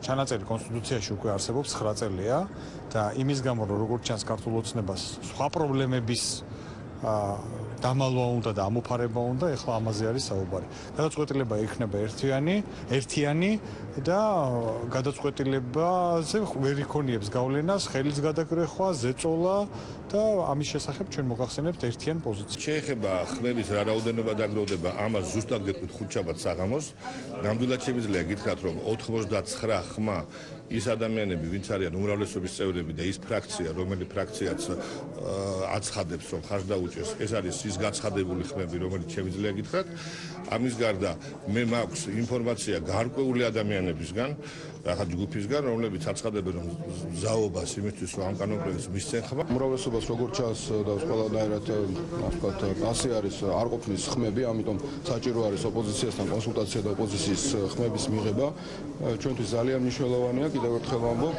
ჩანაწერი კონსტიტუციაში უკვე არსებობს 9 წელია და იმის გამო რომ როგორც ჩანს ქართულ ოცნებას სხვა პრობლემების დამალვა უნდა და ამოფარება უნდა, ეხლა ამაზე არის საუბარი. გადაწყვეტილება იქნება ერთიანი და გადაწყვეტილებაზე ვერ იქონიებს გავლენას ხელის გადაგრეხვა, ზეწოლა და ამის შესახებ ჩვენ მოგახსენებთ ერთიან პოზიციას. შეეხება ხმების რა რაოდენობა დაგროვდება, ამას ზუსტად გეტყვით ხუთშაბათ საღამოს. ნამდვილად შემიძლია გითხრათ, რომ 99 ხმა ის ადამიანები, ვინც არიან უმრავლესობის წევრები და ის ფრაქცია, რომელიც ფრაქციაც აცხადებს, რომ ხარჯ დაუჭერს, ეს არის ის გაცხადებული ხმები, რომელიც შემიძლია გითხრათ. ამის გარდა მე მაქვს ინფორმაცია გარკვეული ადამიანებისგან, რაღაც ჯგუფისგან, რომლებიც აცხადებენ, რომ ზაობას იმისთვის, რომ ამ კანონპროექტს მისცენ ხმა. უმრავლესობას როგორც ჩანს და ყველანაირად, ასე ვთქვათ, ასე არის არ ყოფნის ხმები, ამიტომ საჭირო არის ოპოზიციასთან კონსულტაცია და ოპოზიციის ხმების მიღება. ჩვენთვის ძალიან მნიშვნელოვანია, კიდევ ერთხელ ვამბობ,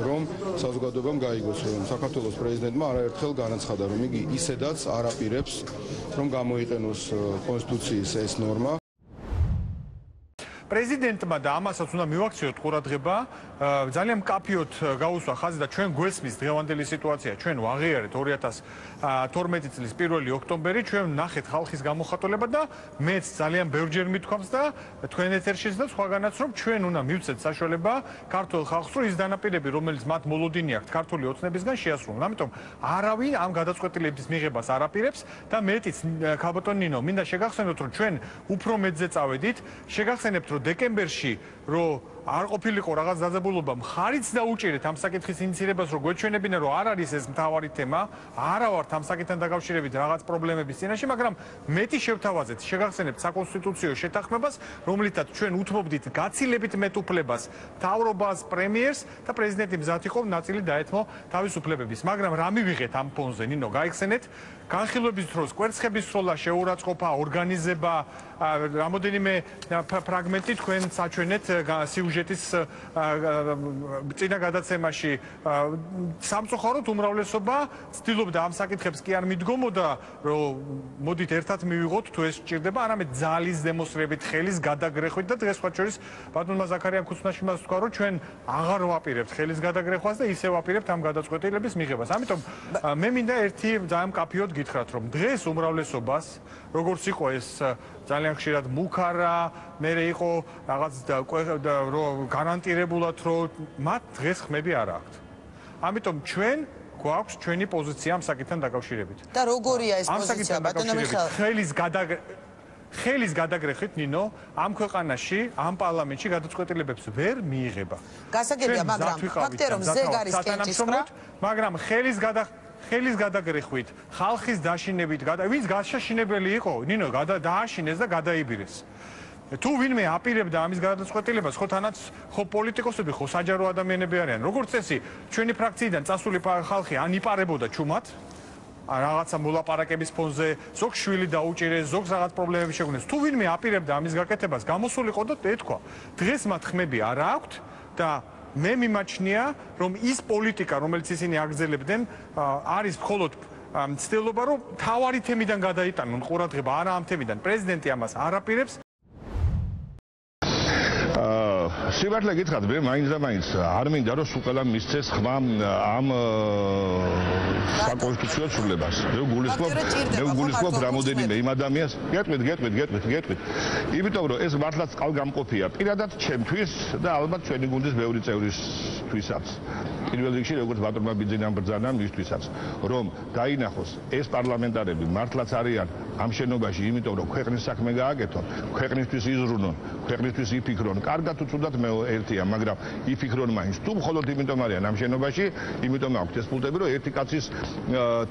რომ საზოგადოებამ გაიგოს, რომ საქართველოს პრეზიდენტმა არაერთხელ განაცხადა, რომ იგი ისედაც არ აპირებს, რომ გამოიყენოს კონსტიტუციის ეს ნორმა. პრეზიდენტმა და ამასაც უნდა მივაქციოთ ყურადღება, ძალიან მკაფიოდ გაუსვა ხაზი და ჩვენ გვესმის დღევანდელი სიტუაცია. ჩვენ ვაღიარეთ 2012 წლის 1 ოქტომბერი, ჩვენ ნახეთ ხალხის გამოხატულება და მეც ძალიან ბევრჯერ მithქვამს და თქვენ ეთერშიც და სხვაგანაც, რომ ჩვენ უნდა მივცეთ საშუალება ქართულ ხალხს, რომ ის დანაპირები, რომელიც მათ მოლოდინი აქვთ ქართული ოცნებისგან შეასრულონ. ამიტომ არავინ ამ გადაწყვეტილების მიღებას არ აპირებს და მეტიც ქალბატონ ნინო, მინდა შეგახსენოთ, რომ ჩვენ უფრო მეტზე წავედით, შეგახსენებთ, რომ დეკემბერში რომ არ ყოფილიყო რაღაც დაძაბულობა, მხარიც დაუჭერეთ ამ საკითხის ინიციირებას, რომ გვეჩვენებინა, რომ არ არის ეს მთავარი თემა, არა ვართ ამ საკითხთან დაკავშირებით რაღაც პრობლემების წინაშე, მაგრამ მეტი შევთავაზეთ, შეგახსენებთ საკონსტიტუციო შეთანხმებას, რომლითაც ჩვენ უთმობდით გაცილებით მეტ უფლებას მთავრობას, პრემიერს და პრეზიდენტი მზად იყო ნაწილი დაეთმო თავის უფლებების. მაგრამ რა მივიღეთ ამ ფონზე, ნინო, გაიხსენეთ, განხილვების დროს კვერცხების სროლა, შეურაცხყოფა, ორგანიზება, რამოდენიმე ფრაგმენტი თქვენ საჩვენეთ სიუჟეტის წინა გადაცემაში. სამწუხაროდ უმრავლესობა ცდილობდა ამ საკითხებს კი არ მიდგომოდა, რომ მოდით ერთად მივიღოთ თუ ეს სჭირდება, არამედ ძალის დემონსტრირებით, ხელის გადაგრეხვით და დღეს სხვა შორის ბატონმა ზაქარიამ ქუცნაში მას თქვა, რომ ჩვენ აღარ ვაპირებთ ხელის გადაგრეხვას და ისევ ვაპირებთ ამ გადაწყვეტილების მიღებას. ამიტომ მე მინდა ერთი ძალიან მკაფიოდ გითხრათ, რომ დღეს უმრავლესობას, როგორც იყო ეს ძალიან ხშირად მუქარა, მე იყო რაღაც გარანტირებულად, რომ მათ დღეს ხმები არ აქვთ. ამიტომ ჩვენ გვაქვს ჩვენი პოზიცია ამ საკითხთან დაკავშირებით. და როგორია ეს პოზიცია, ბატონო მიხეილ? ხელის გადაგრეხით, ნინო, ამ ქვეყანაში, ამ პარლამენტში გადაწყვეტილებებს ვერ მიიღება. გასაგებია, მაგრამ ფაქტია, რომ ზეგ არის კენჭისყრა, მაგრამ ხელის გადაგრეხვით, ხალხის დაშინებით, ვინც გაშაშინებელი იყო, ნინო, დააშინეს და გადაიბირეს. თუ ვინმე აპირებდა ამის გადაწყვეტილებას, ხო თანაც ხო პოლიტიკოსები, ხო საჯარო ადამიანები არიან. როგორც წესი, ჩვენი ფრაქციიდან წასული ხალხი ან იპარებოდა ჩუმად, რაღაცა მოლაპარაკების ფონზე, ზოგ შვილი დაუჭირეს, ზოგ რაღაც პრობლემები შეგვინეს. თუ ვინმე აპირებდა ამის გაკეთებას, გამოსულიყო და ეთქვა. დღეს მათ ხმები არ აქვთ და მე მიმაჩნია, რომ ის პოლიტიკა, რომელიც ისინი აგრძელებდნენ, არის მხოლოდ ცდილობა, რომ თავარი თემიდან გადაიტანონ ყურადღება, არა ამ თემიდან. პრეზიდენტი ამას არ აპირებს. სიმართლე გითხრათ, მე მაინც და მაინც არ მინდა რომ სულ ყველა მისცეს ხმა ამ საკონსტიტუციო ცვლილებას. მე გულისხმობ რამოდენიმე იმ ადამიანს. გეტყვით. იმიტომ რომ ეს მართლაც წყალგამყოფია. პირადად ჩემთვის და ალბათ ჩვენი გუნდის ბევრი წევრისთვისაც. პირველ რიგში როგორც ბატონმა ბიძინამ ბრძანა მისთვისაც, რომ დაინახოს ეს პარლამენტარები მართლაც არიან ამ შენობაში, იმიტომ რომ ქვეყნის საქმე გააკეთონ, ქვეყნისთვის იზრუნონ, ქვეყნისთვის იფიქრონ. კარგად თუ ცუდად მე ერთია, მაგრამ იფიქრონ მაინც. თუ მხოლოდ იმიტომ არიან ამ შენობაში, იმიტომ აქვთ ეს პულტები, რომ ერთი კაცის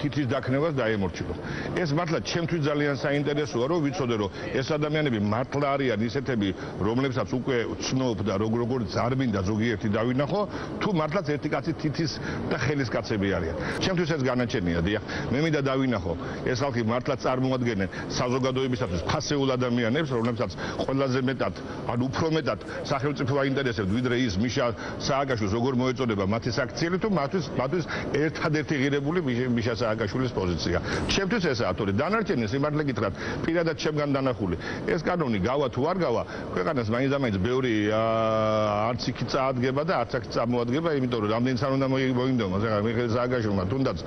თითის დაქნევას დაემორჩილოს. ეს მართლა ჩემთვის ძალიან საინტერესოა, რომ ვიცოდე, რომ ეს ადამიანები მართლა არიან ისეთები, რომლებსაც უკვე ცნობ და როგორც არ მინდა ზოგიერთი დავინახო, თუ მართლაც ერთი კაცის თითის და ხელის კაცები არიან. ჩემთვის ეს განაჩენია, დიახ. მე მინდა დავინახო, ეს ხალხი მართლა წარმოადგენენ საზოგადოებისათვის ფასეულ ადამიანებს, რომლებსაც ყველაზე მეტად, ან უფრო მეტად სახელმწიფო აინტერესებთ ვიდრე ის მიშა სააკაშვილს როგორ მოეწოდება მათი საქციელი თუ მათთვის ერთადერთი ღირებული მიშა სააკაშვილის პოზიცია. Ჩემთვის ესაა თორე დანარჩენი სიმართლე გითხრათ პირადად ჩემგან დანახული. ეს კანონი გავა თუ არ გავა, ქვეყანას მაინც და მაინც ბევრი არც იქ წაადგება და არც აქ წამოადგება, იმიტომ რომ რამდენი თან უნდა მოინდომოს ახლა მიხეილ სააკაშვილმა თუნდაც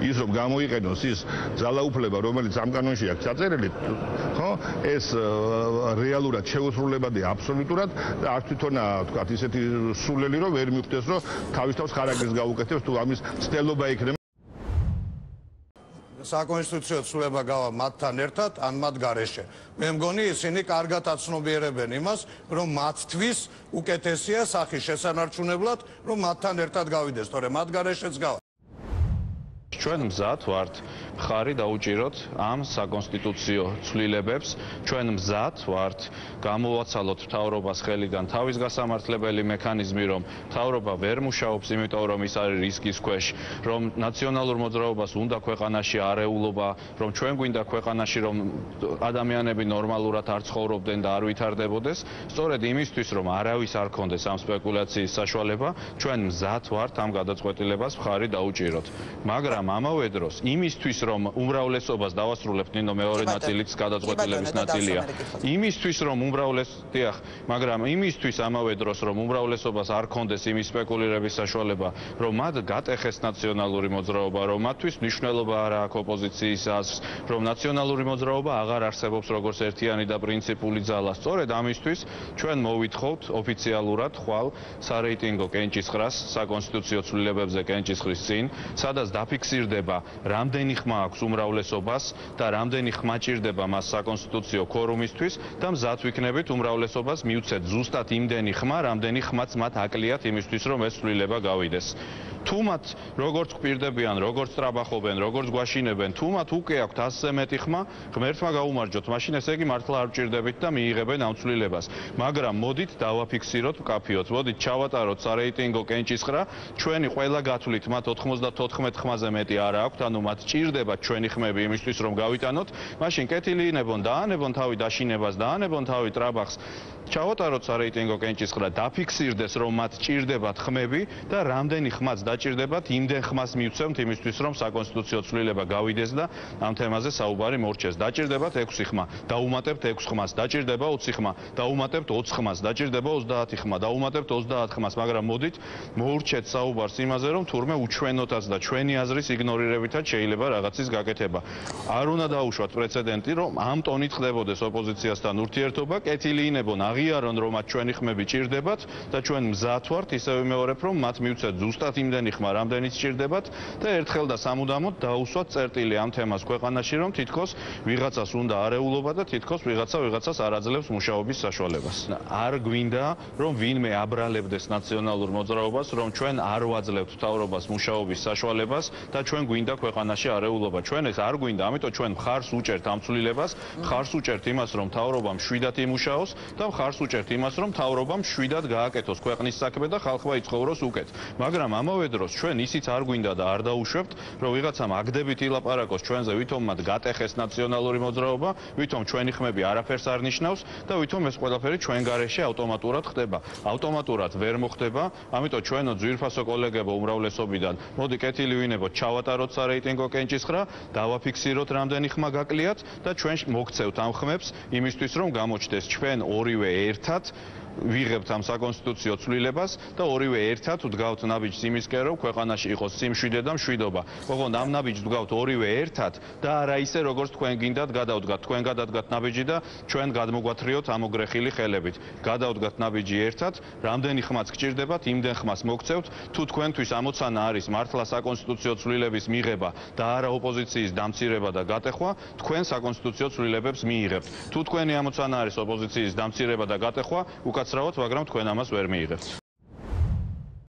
ის რომ გამოიყენოს ის ძალაუფლება, რომელიც ამ კანონში აქვს ჩაწერილი, ხო? ეს რეალურად შეუსრულებადია აბსოლუტურად და არ თვითონაა თქვათ ისეთი სულელი რომ ვერ მიხვდეს რომ თავის თავს ხარაგის გაუკეთებს თუ ამის ცდელობა იქნება საკონსტიტუციო ცვლილება გავა მათთან ერთად ან მათ გარეშე. მე მგონი ისინი კარგად აცნობიერებენ იმას, რომ მათთვის უკეთესია სახის შესანარჩუნებლად, რომ მათთან ერთად გავიდეს, თორე მათ გარეშეც გავა. ჩვენ მზად ვართ მხარი დაუჭიროთ ამ საკონსტიტუციო ცვლილებებს, ჩვენ მზად ვართ გამოვაცალოთ მთავრობას ხელიდან თავის გასამართლებელი მექანიზმი, რომ მთავრობა ვერ მუშაობს, იმიტომ რომ ის არის რისკის ქვეშ, რომ ნაციონალურ მოძრაობას უნდა ქვეყანაში არეულობა, რომ ჩვენ გვინდა ქვეყანაში, რომ ადამიანები ნორმალურად არ ცხოვრობდნენ და არ ვითარდებოდეს, სწორედ იმისთვის, რომ არავის არ ქონდეს ამ სპეკულაციის საშუალება, ჩვენ მზად ვართ ამ გადაწყვეტილებას მხარი დაუჭიროთ. მაგრამ ამავე დროს იმისთვის რომ უმრავლესობას დავასრულებთ ნინო მეორე ნაწილიც გადაწყვეტილების ნაწილია იმისთვის რომ მაგრამ იმისთვის ამავე დროს რომ უმრავლესობას არ ქონდეს იმის სპეკულირების საშუალება რომ მათ გატეხეს ნაციონალური მოძრაობა რომ მათთვის მნიშვნელობა არ აქვს ოპოზიციის აზრს რომ ნაციონალური მოძრაობა აღარ არსებობს როგორც ერთიანი და პრინციპული ძალა სწორედ ამისთვის ჩვენ მოვითხოვთ ოფიციალურად ხვალ სარეიტინგო კენჭისყრას საკონსტიტუციო ცვლილებებზე კენჭისყრის წინ სადაც დაფიქსირდება რამდენი ხმა აქვს უმრავლესობას და რამდენი ხმა ჭირდება მას საკონსტიტუციო ქორუმისთვის და მზად ვიქნებით უმრავლესობას მივცეთ ზუსტად იმდენი ხმა, რამდენი ხმაც მათ აკლიათ იმისთვის რომ ეს ცვლილება გავიდეს. თუ მათ როგორც გვპირდებიან, როგორც ტრაბახობენ, როგორც გვაშინებენ, თუ მათ უკვე აქვთ 100-ზე მეტი ხმა, ღმერთმა გაუმარჯოთ, მაშინ ესე იგი მართლა არ ვჭირდებით და მიიღებენ ამ ცვლილებას. მაგრამ მოდით დავაფიქსიროთ მკაფიოდ, მოდით ჩავატაროთ სარეიტინგო კენჭისყრა, ჩვენი ყველა გათვლით მათ 94 ხმაზე მეტი არ აქვთ, ანუ მათ ჭირდებათ ჩვენი ხმები იმისთვის რომ გავიტანოთ, მაშინ კეთილი ინებონ, დაანებონ თავი დაშინებას, დაანებონ თავი ტრაბახს. ჩავატაროთ სარეიტინგო კენჭისყრა, დაფიქსირდეს რომ მათ ჭირდებათ ხმები და რამდენი ხმაც დაჭირდებათ, იმდენ ხმას მივცემთ იმისთვის რომ საკონსტიტუციო ცვლილება გავიდეს და ამ თემაზე საუბარი მორჩეს. დაჭირდებათ 6 ხმა, დაუმატებთ 6 ხმას, დაჭირდება 20 ხმა, დაუმატებთ 20 ხმას, დაჭირდება 30 ხმა, დაუმატებთ 30 ხმას, მაგრამ მოდით მოურჩეთ საუბარს იმაზე რომ თურმე უჩვენოთაც და ჩვენი აზრის იგნორირებითაც შეიძლება რაღაცის გაკეთება. არ უნდა დაუშვათ პრეცედენტი რომ ამ ტონით ხდებოდეს ოპოზიციასთან ურთიერთობა, კეთილი ინებონ აღიარონ რომ მათ ჩვენი ხმები ჭირდებათ და ჩვენ მზად ვართ ისევ ვიმეორებ რომ მათ მივცეთ ზუსტად იმდენი ხმა რამდენიც ჭირდებათ და ერთხელ და სამუდამოდ დაუსვათ წერტილი ამ თემას ქვეყანაში რომ თითქოს ვიღაცას უნდა არეულობა და თითქოს ვიღაცას არ აძლევს მუშაობის საშუალებას. არ გვინდა რომ ვინმე აბრალებდეს ნაციონალურ მოძრაობას რომ ჩვენ არ ვაძლევთ მთავრობას მუშაობის საშუალებას და ჩვენ გვინდა ქვეყანაში არეულობა. ჩვენ ეს არ გვინდა, ამიტომ ჩვენ მხარს უჭერთ ამ ცვლილებას, მხარს უჭერთ იმას რომ მთავრობა მშვიდად იმუშაოს და მხარს უჭერთ იმას რომ მთავრობა მშვიდად გააკეთოს ქვეყნის საქმე და ხალხმა იცხოვროს უკეთ. მაგრამ ამავე დროს ჩვენ ისიც არ გვინდა და არ დაუშვებთ რომ ვიღაცამ აგდებით ილაპარაკოს ჩვენზე ვითომ მათ გატეხეს ნაციონალური მოძრაობა, ვითომ ჩვენი ხმები არაფერს არ ნიშნავს და ვითომ ეს ყველაფერი ჩვენ გარეშე ავტომატურად ხდება. ავტომატურად ვერ მოხდება, ამიტომ ჩვენო ძვირფასო კოლეგებო უმრავლესობიდან მოდი კეთილი ვინებოთ ჩავატაროთ სარეიტინგო კენჭისყრა, დავაფიქსიროთ რამდენი ხმა გაკლიათ და ჩვენ მოგცევთ ამ ხმებს იმისთვის რომ გამოჩნდეს ჩვენ ორივე ერთად ვიღებთ ამ საკონსტიტუციო ცვლილებას და ორივე ერთად ვდგავთ ნაბიჯს იმისკენ რომ ქვეყანაში იყოს სიმშვიდე და მშვიდობა. ოღონდ ამ ნაბიჯს ვდგავთ ორივე ერთად და არა ისე როგორც თქვენ გინდათ გადავდგათ. თქვენ გადადგათ ნაბიჯი და ჩვენ გადმოგვათრიოთ ამოგრეხილი ხელებით. გადავდგათ ნაბიჯი ერთად, რამდენი ხმაც გჭირდებათ, იმდენ ხმას მოგცევთ. თუ თქვენთვის ამოცანა არის მართლა საკონსტიტუციო ცვლილებების მიღება და არა ოპოზიციის დამცირება და გატეხვა, თქვენ საკონსტიტუციო ცვლილებებს მიიღებთ. თუ თქვენი ამოცანა არის ოპოზიციის დამცირება და გატეხვა, უკაცრავად, მაგრამ თქვენ ამას ვერ მიიღებთ.